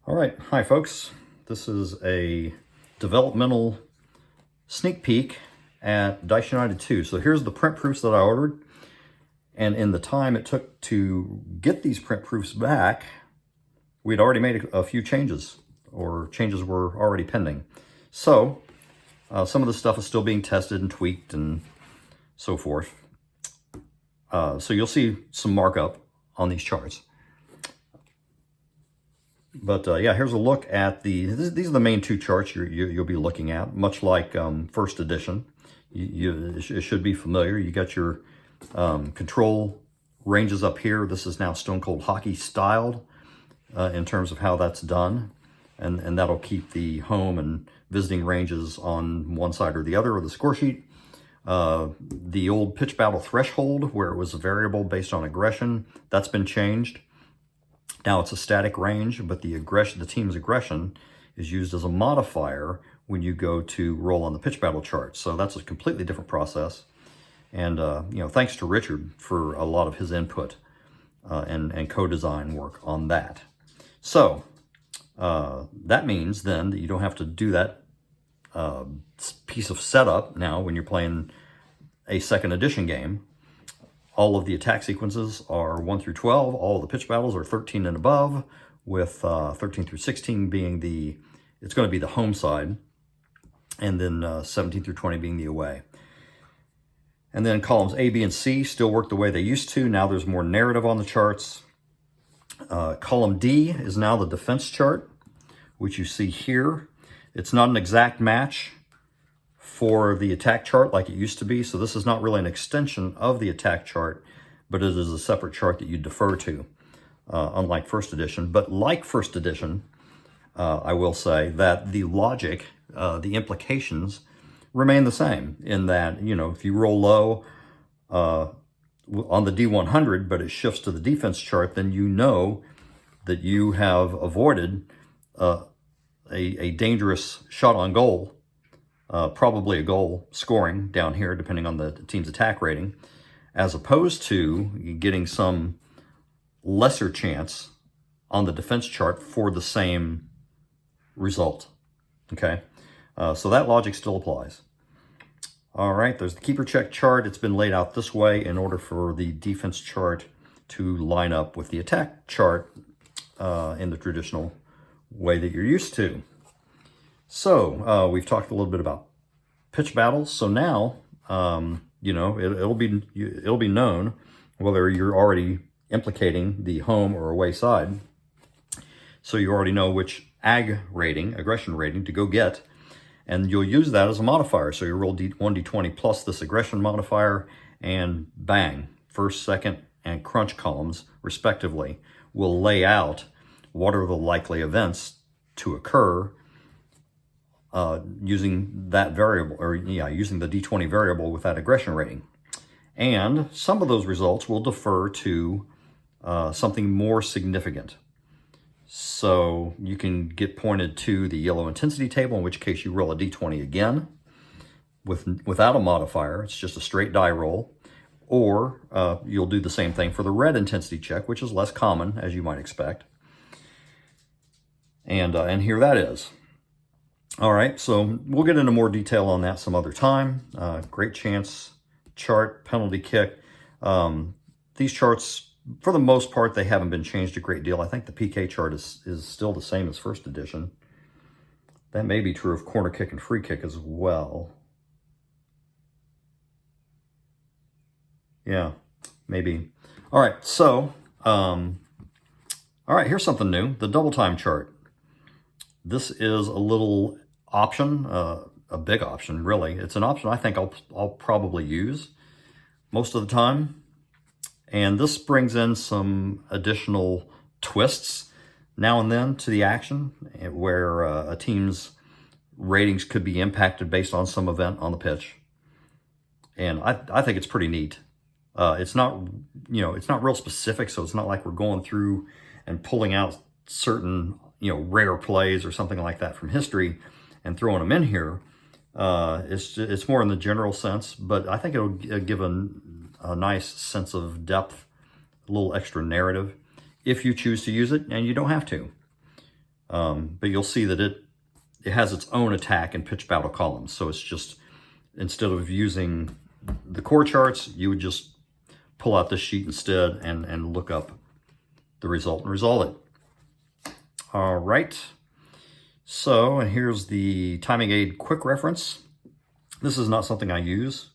All right, hi folks. This is a developmental sneak peek at Dice United 2. So here's the print proofs that I ordered. And in the time it took to get these print proofs back, we'd already made a few changes, or changes were already pending. So some of the stuff is still being tested and tweaked and so forth. So you'll see some markup on these charts. But yeah, here's a look at these are the main two charts you'll be looking at, much like first edition. It should be familiar. You got your control ranges up here. This is now Stone Cold Hockey styled in terms of how that's done. And that'll keep the home and visiting ranges on one side or the other of the score sheet. The old pitch battle threshold, where it was a variable based on aggression, that's been changed. Now it's a static range, but the team's aggression is used as a modifier when you go to roll on the pitch battle chart. So that's a completely different process. And thanks to Richard for a lot of his input and co-design work on that. So that means then that you don't have to do that piece of setup now when you're playing a second edition game. All of the attack sequences are 1 through 12. All of the pitch battles are 13 and above, with 13 through 16 it's going to be the home side, and then 17 through 20 being the away. And then columns A, B, and C still work the way they used to. Now there's more narrative on the charts. Column D is now the defense chart, which you see here. It's not an exact match for the attack chart like it used to be. So this is not really an extension of the attack chart, but it is a separate chart that you defer to, unlike first edition. But like first edition, I will say that the logic, the implications remain the same, in that, if you roll low on the D100, but it shifts to the defense chart, then you know that you have avoided a dangerous shot on goal. Probably a goal scoring down here, depending on the team's attack rating, as opposed to getting some lesser chance on the defense chart for the same result. Okay, so that logic still applies. All right, there's the keeper check chart. It's been laid out this way in order for the defense chart to line up with the attack chart in the traditional way that you're used to. So we've talked a little bit about pitch battles. So now, it'll be known whether you're already implicating the home or away side. So you already know which aggression rating to go get, and you'll use that as a modifier. So you roll 1d20 plus this aggression modifier, and bang, first, second, and crunch columns, respectively, will lay out what are the likely events to occur using that variable, using the D20 variable with that aggression rating. And some of those results will defer to something more significant. So you can get pointed to the yellow intensity table, in which case you roll a D20 again without a modifier. It's just a straight die roll. Or you'll do the same thing for the red intensity check, which is less common, as you might expect. And here that is. All right, so we'll get into more detail on that some other time. Great chance chart, penalty kick. These charts, for the most part, they haven't been changed a great deal. I think the PK chart is still the same as first edition. That may be true of corner kick and free kick as well. Yeah, maybe. All right, so, here's something new, the double time chart. This is a little option, a big option, really. It's an option I think I'll probably use most of the time. And this brings in some additional twists now and then to the action, where a team's ratings could be impacted based on some event on the pitch. And I think it's pretty neat. It's not real specific, so it's not like we're going through and pulling out certain rare plays or something like that from history and throwing them in here. It's more in the general sense, but I think it'll give a nice sense of depth, a little extra narrative, if you choose to use it, and you don't have to. But you'll see that it has its own attack and pitch battle columns. So it's just, instead of using the core charts, you would just pull out this sheet instead and look up the result and resolve it. All right. So, and here's the timing aid quick reference. This is not something I use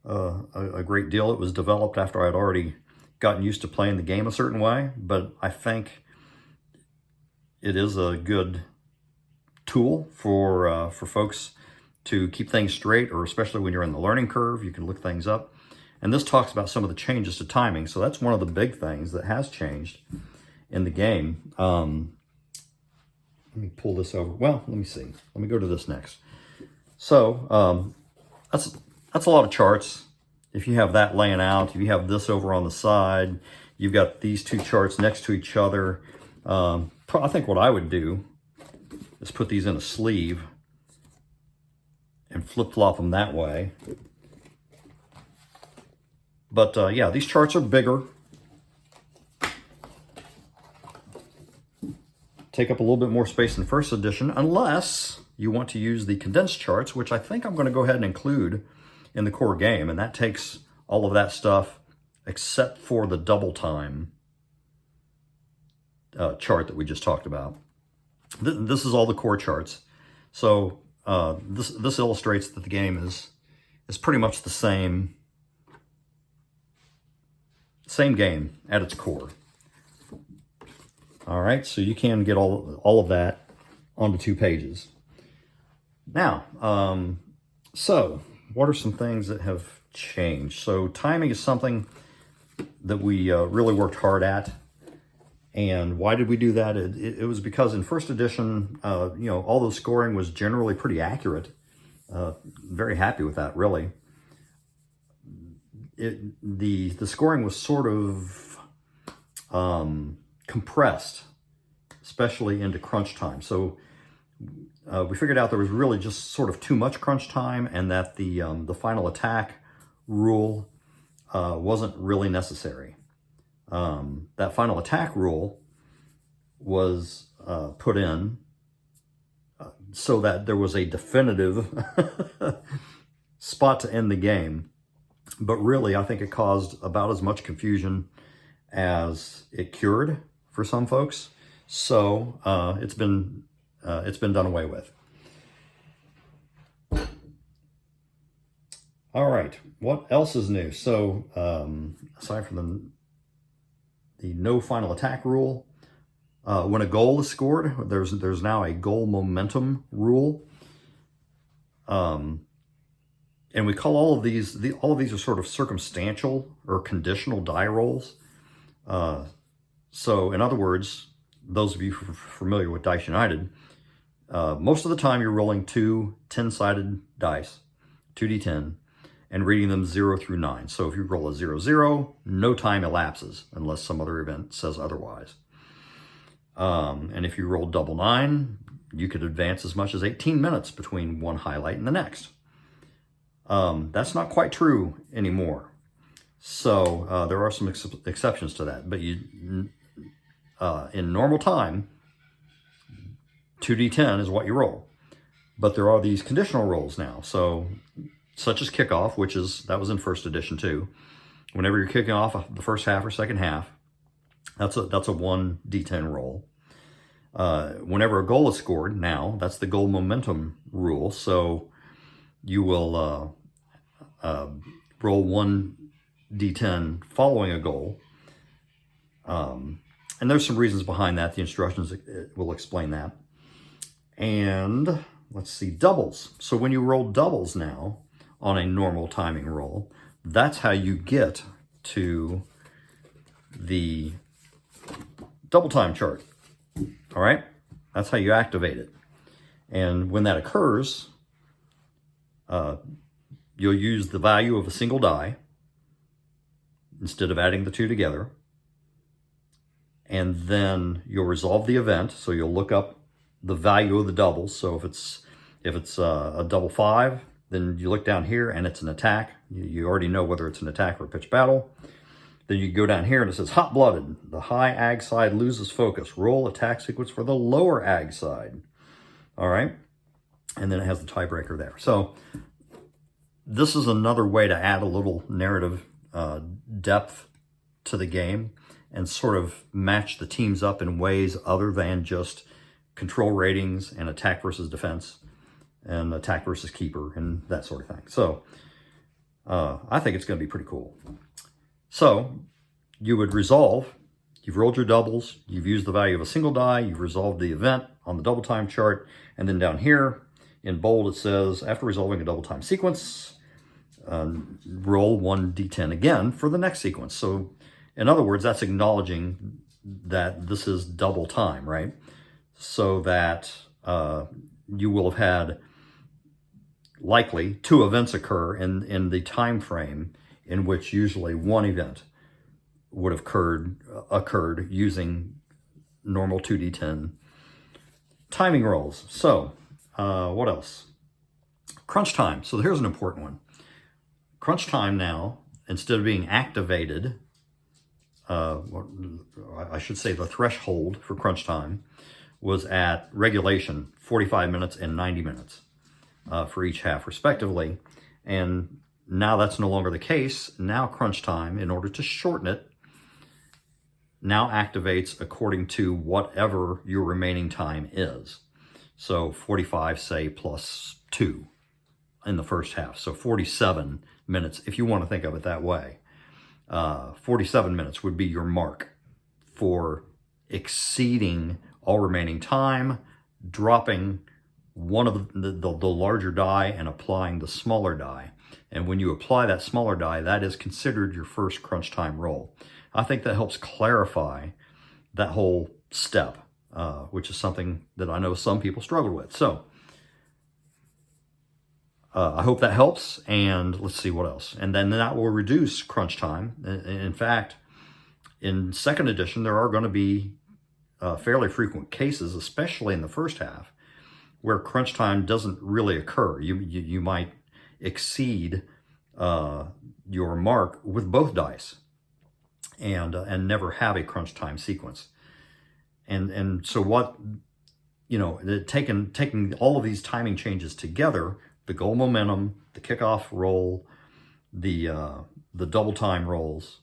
a great deal. It was developed after I'd already gotten used to playing the game a certain way, but I think it is a good tool for folks to keep things straight, or especially when you're in the learning curve, you can look things up. And this talks about some of the changes to timing. So that's one of the big things that has changed in the game. Let me pull this over. Well, let me see. Let me go to this next. So that's a lot of charts. If you have that laying out, if you have this over on the side, you've got these two charts next to each other. I think what I would do is put these in a sleeve and flip-flop them that way. But yeah, these charts are bigger. Take up a little bit more space in first edition, unless you want to use the condensed charts, which I think I'm going to go ahead and include in the core game. And that takes all of that stuff except for the double time chart that we just talked about. This is all the core charts. So this illustrates that the game is pretty much the same game at its core. All right, so you can get all of that onto 2 pages. Now, so what are some things that have changed? So timing is something that we really worked hard at. And why did we do that? It was because in first edition, all the scoring was generally pretty accurate. Very happy with that, really. The scoring was sort of compressed, especially into crunch time. So we figured out there was really just sort of too much crunch time, and that the final attack rule wasn't really necessary. That final attack rule was put in so that there was a definitive spot to end the game. But really, I think it caused about as much confusion as it cured for some folks. So it's been done away with. All right, what else is new? So aside from the no final attack rule, when a goal is scored, there's now a goal momentum rule. And we call all of these are sort of circumstantial or conditional die rolls. So in other words, those of you who are familiar with Dice United, most of the time you're rolling 2 10-sided dice, 2d10, and reading them 0 through 9. So if you roll a 0-0, no time elapses unless some other event says otherwise. And if you roll double 9, you could advance as much as 18 minutes between one highlight and the next. That's not quite true anymore. So there are some exceptions to that. But in normal time, 2d10 is what you roll. But there are these conditional rolls now. So such as kickoff, that was in first edition too. Whenever you're kicking off the first half or second half, that's a 1d10 roll. Whenever a goal is scored now, that's the goal momentum rule. So you will roll 1d10 following a goal. And there's some reasons behind that. The instructions will explain that. And let's see, doubles. So when you roll doubles now on a normal timing roll, that's how you get to the double time chart. All right? That's how you activate it. And when that occurs, you'll use the value of a single die instead of adding the two together. And then you'll resolve the event. So you'll look up the value of the doubles. So if it's a double 5, then you look down here and it's an attack. You already know whether it's an attack or a pitch battle. Then you go down here and it says hot-blooded. The high ag side loses focus. Roll attack sequence for the lower ag side. All right. And then it has the tiebreaker there. So this is another way to add a little narrative depth to the game and sort of match the teams up in ways other than just control ratings and attack versus defense and attack versus keeper and that sort of thing. So I think it's going to be pretty cool. So you would resolve, you've rolled your doubles, you've used the value of a single die, you've resolved the event on the double time chart, and then down here in bold it says, after resolving a double time sequence, roll 1d10 again for the next sequence. So in other words, that's acknowledging that this is double time, right? So that you will have had likely 2 events occur in the time frame in which usually one event would have occurred using normal 2d10 timing rolls. So what else? Crunch time. So here's an important one. Crunch time now, instead of being activated, I should say the threshold for crunch time was at regulation 45 minutes and 90 minutes for each half respectively. And now that's no longer the case. Now crunch time, in order to shorten it, now activates according to whatever your remaining time is. So 45, say, plus 2 in the first half. So 47 minutes, if you want to think of it that way. 47 minutes would be your mark for exceeding all remaining time, dropping one of the larger die and applying the smaller die. And when you apply that smaller die, that is considered your first crunch time roll. I think that helps clarify that whole step, which is something that I know some people struggle with. So I hope that helps, and let's see what else. And then that will reduce crunch time. In fact, in second edition, there are going to be fairly frequent cases, especially in the first half, where crunch time doesn't really occur. You might exceed your mark with both dice and never have a crunch time sequence. And so what, taking all of these timing changes together, the goal momentum, the kickoff roll, the double time rolls,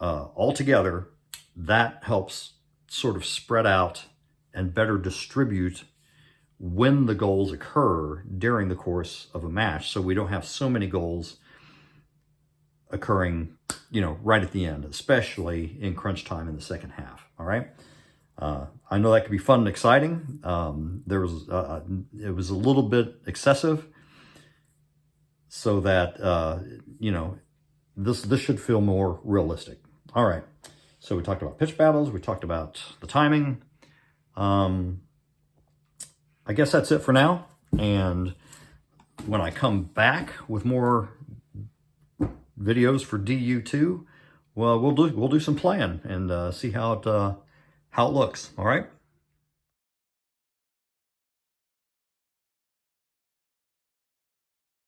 all together, that helps sort of spread out and better distribute when the goals occur during the course of a match, so we don't have so many goals occurring, right at the end, especially in crunch time in the second half. All right. I know that could be fun and exciting. It was a little bit excessive, so that this should feel more realistic. All right. So we talked about pitch battles. We talked about the timing. I guess that's it for now. And when I come back with more videos for DU2, well, we'll do some playing and see how it looks. All right.